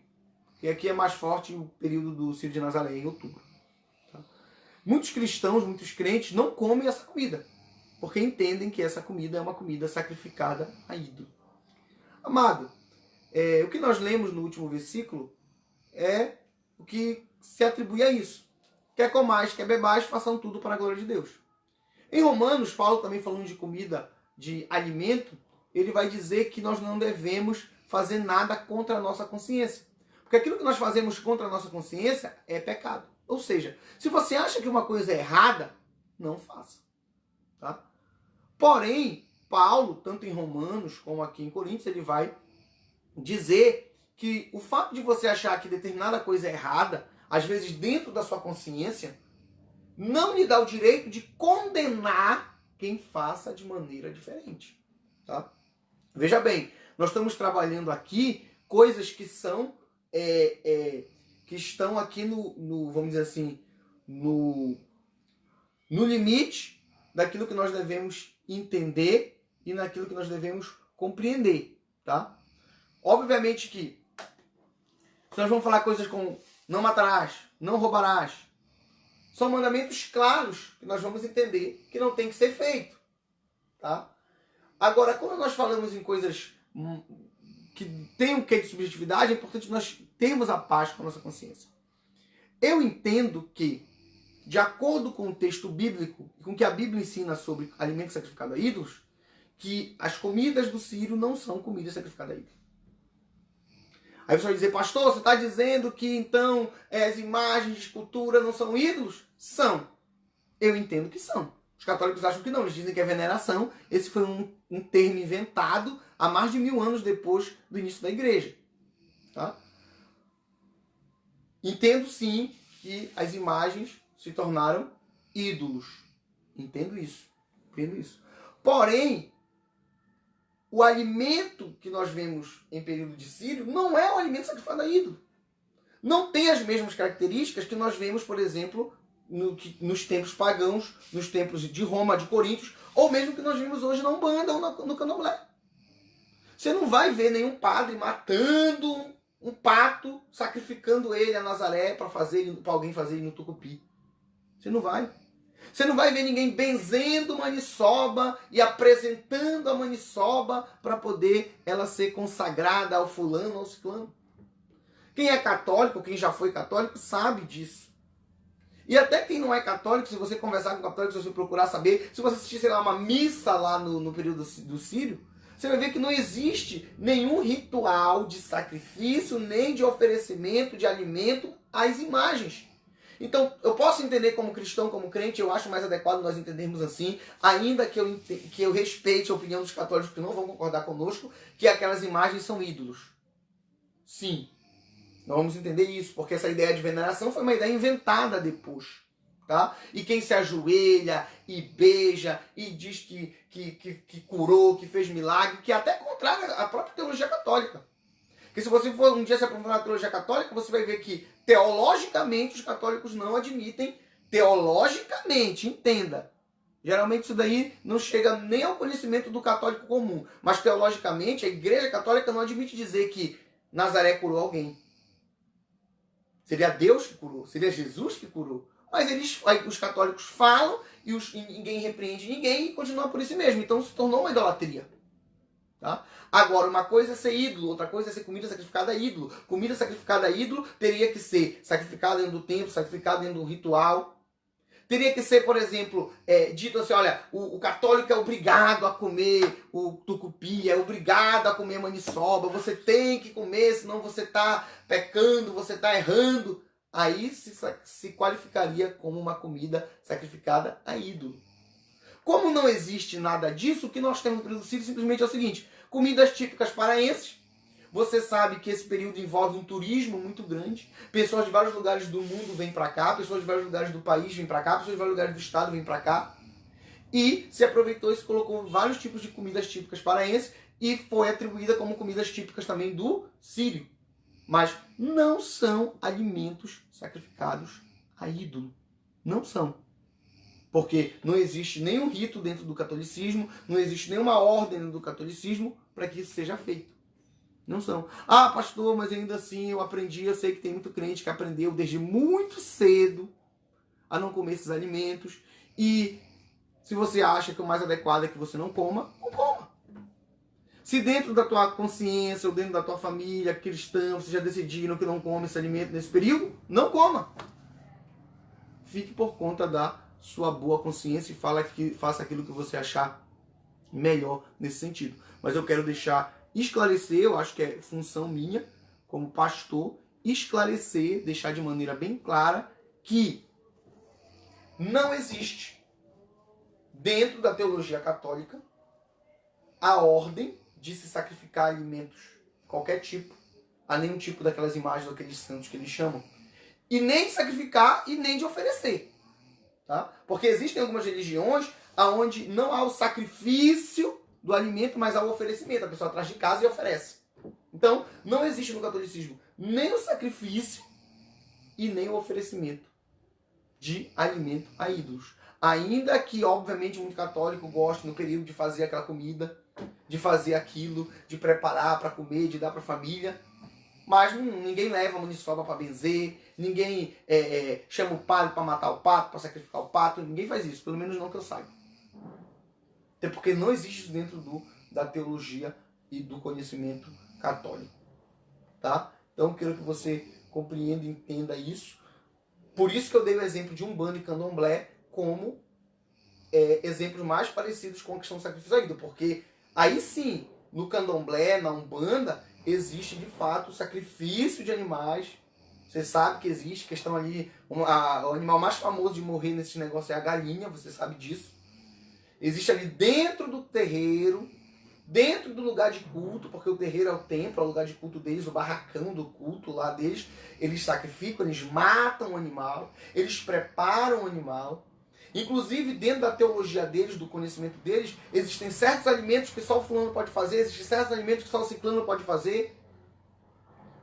Que aqui é mais forte o período do Círio de Nazaré, em outubro. Tá? Muitos cristãos, muitos crentes não comem essa comida, porque entendem que essa comida é uma comida sacrificada a ídolo. Amado, o que nós lemos no último versículo é o que se atribui a isso. Quer comais, quer bebais, façam tudo para a glória de Deus. Em Romanos, Paulo também falando de comida, de alimento, ele vai dizer que nós não devemos fazer nada contra a nossa consciência. Porque aquilo que nós fazemos contra a nossa consciência é pecado. Ou seja, se você acha que uma coisa é errada, não faça. Tá? Porém, Paulo, tanto em Romanos como aqui em Coríntios, ele vai dizer que o fato de você achar que determinada coisa é errada, às vezes dentro da sua consciência, não lhe dá o direito de condenar quem faça de maneira diferente. Tá? Veja bem, nós estamos trabalhando aqui coisas que são que estão aqui no vamos dizer assim, no limite daquilo que nós devemos entender e naquilo que nós devemos compreender, tá? Obviamente que se nós vamos falar coisas como não matarás, não roubarás, são mandamentos claros que nós vamos entender que não tem que ser feito, tá? Agora, quando nós falamos em coisas que tem um quê de subjetividade, é importante nós termos a paz com a nossa consciência. Eu entendo que, de acordo com o texto bíblico e com o que a Bíblia ensina sobre alimento sacrificado a ídolos, que as comidas do Círio não são comidas sacrificadas a ídolos. Aí você vai dizer, pastor, você está dizendo que então as imagens de escultura não são ídolos? São. Eu entendo que são. Os católicos acham que não, eles dizem que é veneração. Esse foi um termo inventado há mais de 1000 anos depois do início da igreja. Tá? Entendo sim que as imagens se tornaram ídolos. Entendo isso. Porém, o alimento que nós vemos em período de Círio não é um alimento sacrificado a ídolo. Não tem as mesmas características que nós vemos, por exemplo, nos templos pagãos, nos templos de Roma, de Coríntios, ou mesmo que nós vimos hoje na Umbanda ou no Candomblé. Você não vai ver nenhum padre matando um pato, sacrificando ele a Nazaré para alguém fazer no Tucupi. Você não vai. Você não vai ver ninguém benzendo maniçoba e apresentando a maniçoba para poder ela ser consagrada ao fulano ou ao ciclano. Quem é católico, quem já foi católico, sabe disso. E até quem não é católico, se você conversar com católicos, se você procurar saber, se você assistir, sei lá, uma missa lá no período do Círio, você vai ver que não existe nenhum ritual de sacrifício, nem de oferecimento de alimento as imagens. Então, eu posso entender como cristão, como crente, eu acho mais adequado nós entendermos assim, ainda que eu respeite a opinião dos católicos que não vão concordar conosco, que aquelas imagens são ídolos. Sim, nós vamos entender isso, porque essa ideia de veneração foi uma ideia inventada depois. Tá? E quem se ajoelha e beija e diz que curou, que fez milagre, que é até contrário à própria teologia católica. Porque se você for um dia se aprofundar na teologia católica, você vai ver que teologicamente os católicos não admitem, teologicamente, entenda. Geralmente isso daí não chega nem ao conhecimento do católico comum. Mas teologicamente a Igreja Católica não admite dizer que Nazaré curou alguém. Seria Deus que curou, seria Jesus que curou. Mas os católicos falam e ninguém repreende ninguém e continua por isso mesmo. Então se tornou uma idolatria. Tá? Agora, uma coisa é ser ídolo, outra coisa é ser comida sacrificada a ídolo. Comida sacrificada a ídolo teria que ser sacrificada dentro do templo, sacrificada dentro do ritual. Teria que ser, por exemplo, dito assim, olha, o católico é obrigado a comer o tucupi, é obrigado a comer maniçoba, você tem que comer, senão você está pecando, você está errando. Aí se qualificaria como uma comida sacrificada a ídolo. Como não existe nada disso, o que nós temos produzido simplesmente é o seguinte: comidas típicas paraenses. Você sabe que esse período envolve um turismo muito grande. Pessoas de vários lugares do mundo vêm para cá, pessoas de vários lugares do país vêm para cá, pessoas de vários lugares do estado vêm para cá. E se aproveitou e se colocou vários tipos de comidas típicas paraenses e foi atribuída como comidas típicas também do Sírio. Mas não são alimentos sacrificados a ídolo. Não são. Porque não existe nenhum rito dentro do catolicismo, não existe nenhuma ordem dentro do catolicismo para que isso seja feito. Não são. Ah, pastor, mas ainda assim eu aprendi, eu sei que tem muito crente que aprendeu desde muito cedo a não comer esses alimentos. E se você acha que o mais adequado é que você não coma, não coma. Se dentro da tua consciência ou dentro da tua família cristã, vocês já decidiram que não come esse alimento nesse período, não coma. Fique por conta da sua boa consciência e faça aquilo que você achar melhor nesse sentido. Mas eu quero esclarecer, eu acho que é função minha, como pastor, esclarecer, deixar de maneira bem clara que não existe, dentro da teologia católica, a ordem de se sacrificar alimentos, qualquer tipo, a nenhum tipo daquelas imagens, daqueles santos que eles chamam, e nem de sacrificar e nem de oferecer. Tá? Porque existem algumas religiões onde não há o sacrifício do alimento, mas há o oferecimento. A pessoa traz de casa e oferece. Então, não existe no catolicismo nem o sacrifício e nem o oferecimento de alimento a ídolos. Ainda que, obviamente, muito católico goste no período de fazer aquela comida, de fazer aquilo, de preparar para comer, de dar para a família. Mas ninguém leva maniçoba para benzer, ninguém chama o padre para matar o pato, para sacrificar o pato, ninguém faz isso, pelo menos não que eu saiba. Até porque não existe isso dentro da teologia e do conhecimento católico. Tá? Então eu quero que você compreenda e entenda isso. Por isso que eu dei o exemplo de Umbanda e Candomblé como exemplos mais parecidos com a questão do sacrifício ainda. Porque aí sim, no Candomblé, na Umbanda, existe de fato o sacrifício de animais. Você sabe que existe, questão ali, o animal mais famoso de morrer nesse negócio é a galinha, você sabe disso. Existe ali dentro do terreiro, dentro do lugar de culto, porque o terreiro é o templo, é o lugar de culto deles, o barracão do culto lá deles. Eles sacrificam, eles matam o animal, eles preparam o animal. Inclusive, dentro da teologia deles, do conhecimento deles, existem certos alimentos que só o fulano pode fazer, existem certos alimentos que só o ciclano pode fazer.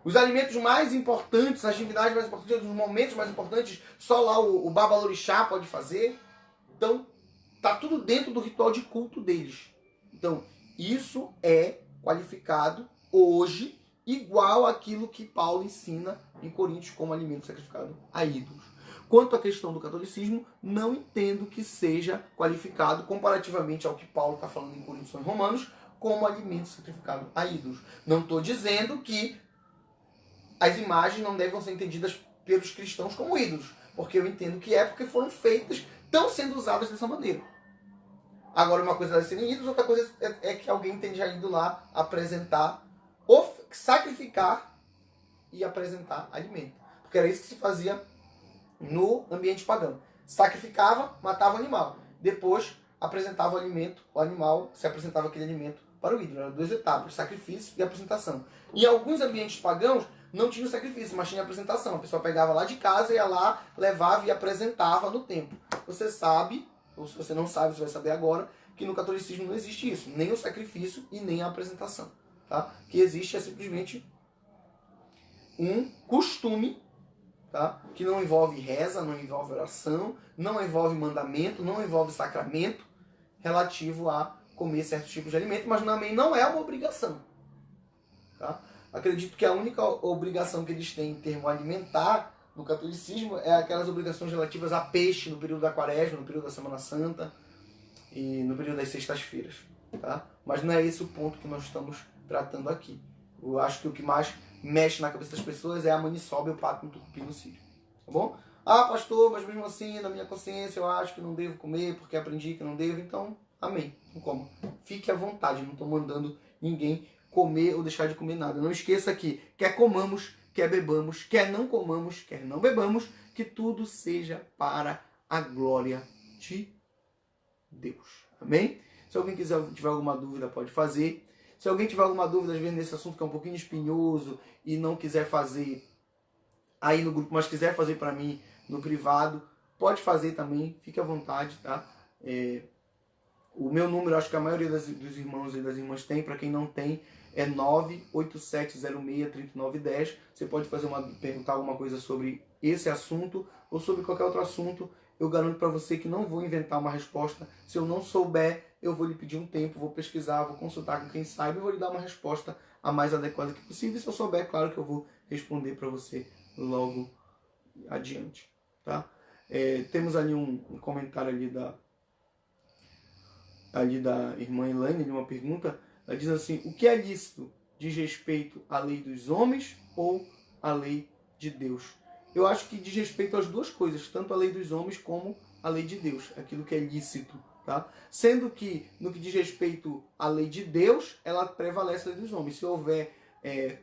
Os alimentos mais importantes, as atividades mais importantes, os momentos mais importantes, só lá o Babalorixá pode fazer. Então, está tudo dentro do ritual de culto deles. Então, isso é qualificado hoje igual àquilo que Paulo ensina em Coríntios como alimento sacrificado a ídolos. Quanto à questão do catolicismo, não entendo que seja qualificado comparativamente ao que Paulo está falando em Coríntios e Romanos como alimento sacrificado a ídolos. Não estou dizendo que as imagens não devem ser entendidas pelos cristãos como ídolos, porque eu entendo que porque foram feitas, estão sendo usadas dessa maneira. Agora, uma coisa é serem ídolos, outra coisa é que alguém esteja indo lá apresentar, sacrificar e apresentar alimento. porque era isso que se fazia no ambiente pagão. Sacrificava, matava o animal. Depois apresentava o alimento, o animal, se apresentava aquele alimento para o ídolo. Eram duas etapas, sacrifício e apresentação. Em alguns ambientes pagãos não tinha sacrifício, mas tinha apresentação. A pessoa pegava lá de casa, ia lá, levava e apresentava no templo. Você sabe, ou se você não sabe, você vai saber agora, que no catolicismo não existe isso. Nem o sacrifício e nem a apresentação. Tá? O que existe é simplesmente um costume, tá? Que não envolve reza, não envolve oração, não envolve mandamento, não envolve sacramento relativo a comer certos tipos de alimento, mas também não é uma obrigação. Tá? Acredito que a única obrigação que eles têm em termo alimentar no catolicismo é aquelas obrigações relativas a peixe no período da quaresma, no período da Semana Santa e no período das sextas-feiras. Tá? Mas não é esse o ponto que nós estamos tratando aqui. Eu acho que o que mais mexe na cabeça das pessoas é a maniçoba e o pato no tucupi no sírio. Tá bom? Ah, pastor, mas mesmo assim, na minha consciência, eu acho que não devo comer porque aprendi que não devo. Então, amém. Não coma. Fique à vontade. Não estou mandando ninguém comer ou deixar de comer nada. Não esqueça que quer comamos, quer bebamos, quer não comamos, quer não bebamos, que tudo seja para a glória de Deus. Amém? Se alguém tiver alguma dúvida, pode fazer. Se alguém tiver alguma dúvida, às vezes, nesse assunto que é um pouquinho espinhoso e não quiser fazer aí no grupo, mas quiser fazer para mim no privado, pode fazer também, fique à vontade, tá? O meu número, acho que a maioria dos irmãos e das irmãs tem, para quem não tem, é 987063910. Você pode perguntar alguma coisa sobre esse assunto ou sobre qualquer outro assunto. Eu garanto para você que não vou inventar uma resposta. Se eu não souber, eu vou lhe pedir um tempo, vou pesquisar, vou consultar com quem sabe e vou lhe dar uma resposta a mais adequada que possível. E se eu souber, claro que eu vou responder para você logo adiante. Tá? Temos ali um comentário ali da irmã Elaine, uma pergunta. Ela diz assim: o que é lícito diz respeito à lei dos homens ou à lei de Deus? Eu acho que diz respeito às duas coisas, tanto a lei dos homens como a lei de Deus, aquilo que é lícito. Tá? Sendo que, no que diz respeito à lei de Deus, ela prevalece a lei dos homens. Se houver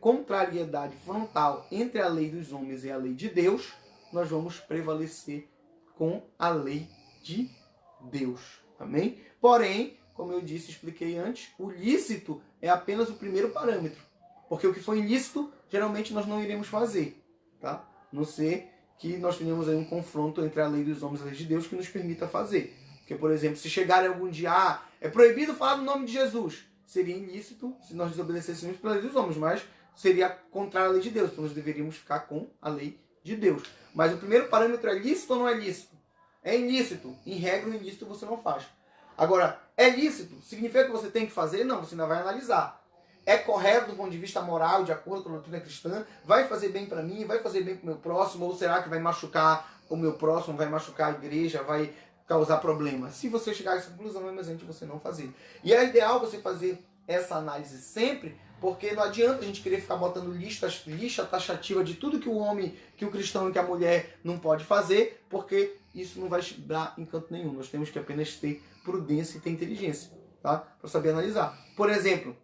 contrariedade frontal entre a lei dos homens e a lei de Deus, nós vamos prevalecer com a lei de Deus. Amém? Porém, como eu disse, expliquei antes, o lícito é apenas o primeiro parâmetro. Porque o que for ilícito, geralmente nós não iremos fazer. Tá? A não ser que nós tenhamos aí um confronto entre a lei dos homens e a lei de Deus que nos permita fazer. Porque, por exemplo, se chegarem algum dia, é proibido falar no nome de Jesus. Seria ilícito se nós desobedecêssemos pela lei dos homens, mas seria contrário à lei de Deus. Então nós deveríamos ficar com a lei de Deus. Mas o primeiro parâmetro é lícito ou não é lícito? É ilícito. Em regra, o ilícito você não faz. Agora, é lícito? Significa que você tem que fazer? Não, você ainda vai analisar. É correto do ponto de vista moral, de acordo com a doutrina cristã? Vai fazer bem para mim? Vai fazer bem para o meu próximo? Ou será que vai machucar o meu próximo? Vai machucar a igreja? Vai causar problema? Se você chegar a essa conclusão, é mais gente você não fazer. E é ideal você fazer essa análise sempre, porque não adianta a gente querer ficar botando lista taxativa de tudo que o homem, que o cristão e que a mulher não pode fazer, porque isso não vai dar em canto nenhum. Nós temos que apenas ter prudência e ter inteligência, tá? Para saber analisar. Por exemplo,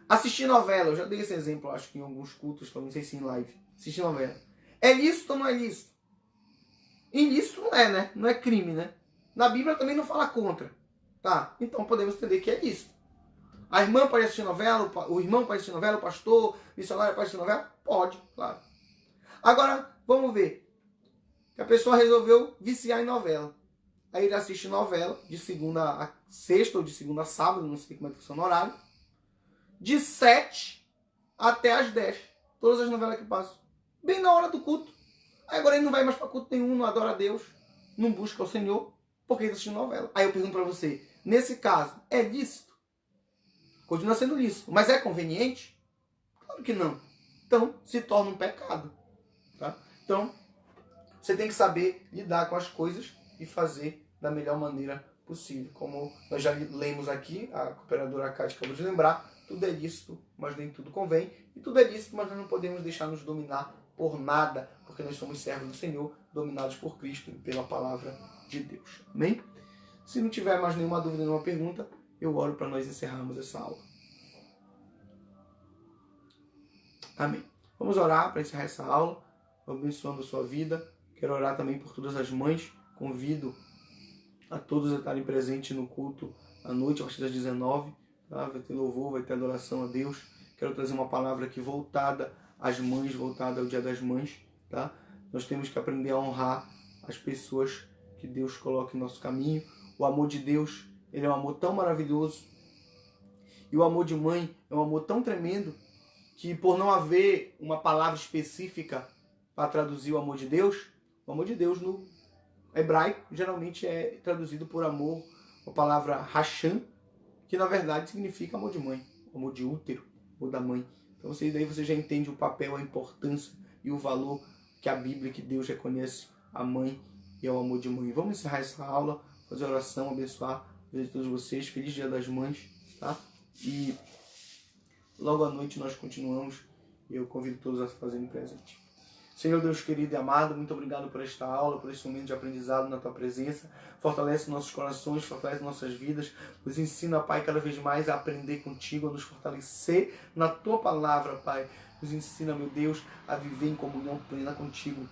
assistir novela. Eu já dei esse exemplo, acho que em alguns cultos, não sei se em live. Assistir novela. É lícito ou não é lícito? Ilícito não é, né? Não é crime, né? Na Bíblia também não fala contra. Tá? Então podemos entender que é lícito. A irmã pode assistir novela, o irmão pode assistir novela, o pastor, o missionário pode assistir novela? Pode, claro. Agora, vamos ver. Que a pessoa resolveu viciar em novela. Aí ele assiste novela de segunda a sexta ou de segunda a sábado, não sei como é que funciona o horário. De 7 até as 10. Todas as novelas que passam. Bem na hora do culto. Aí agora ele não vai mais para culto nenhum, não adora a Deus, não busca o Senhor, porque ele assistiu novela. Aí eu pergunto para você, nesse caso, é lícito? Continua sendo lícito. Mas é conveniente? Claro que não. Então, se torna um pecado. Tá? Então, você tem que saber lidar com as coisas e fazer da melhor maneira possível. Como nós já lemos aqui, a cooperadora Cátia acabou de lembrar, tudo é lícito, mas nem tudo convém. E tudo é lícito, mas nós não podemos deixar nos dominar por nada, porque nós somos servos do Senhor, dominados por Cristo e pela palavra de Deus. Amém? Se não tiver mais nenhuma dúvida, nenhuma pergunta, eu oro para nós encerrarmos essa aula. Amém. Vamos orar para encerrar essa aula, abençoando a sua vida. Quero orar também por todas as mães. Convido a todos a estarem presentes no culto à noite, a partir das 19. Tá? Vai ter louvor, vai ter adoração a Deus. Quero trazer uma palavra aqui voltada às mães, voltada ao Dia das Mães. Tá? Nós temos que aprender a honrar as pessoas que Deus coloca em nosso caminho. O amor de Deus, ele é um amor tão maravilhoso. E o amor de mãe é um amor tão tremendo que, por não haver uma palavra específica para traduzir o amor de Deus no hebraico geralmente é traduzido por amor, a palavra Hashem, que na verdade significa amor de mãe, amor de útero, amor da mãe. Então daí você já entende o papel, a importância e o valor que a Bíblia, que Deus reconhece a mãe e ao amor de mãe. Vamos encerrar essa aula, fazer oração, abençoar a todos vocês. Feliz Dia das Mães, tá? E logo à noite nós continuamos e eu convido todos a fazerem presente. Senhor Deus querido e amado, muito obrigado por esta aula, por este momento de aprendizado na Tua presença. Fortalece nossos corações, fortalece nossas vidas. Nos ensina, Pai, cada vez mais a aprender contigo, a nos fortalecer na Tua palavra, Pai. Nos ensina, meu Deus, a viver em comunhão plena contigo.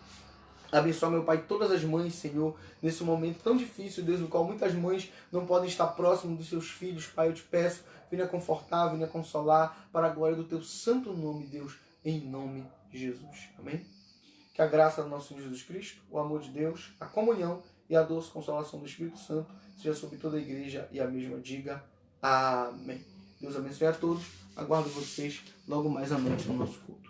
Abençoa, meu Pai, todas as mães, Senhor, nesse momento tão difícil, Deus, no qual muitas mães não podem estar próximo dos seus filhos, Pai. Eu te peço, venha confortar, venha consolar, para a glória do Teu santo nome, Deus, em nome de Jesus. Amém? Que a graça do nosso Senhor Jesus Cristo, o amor de Deus, a comunhão e a doce consolação do Espírito Santo seja sobre toda a igreja e a mesma diga amém. Deus abençoe a todos. Aguardo vocês logo mais à noite no nosso culto.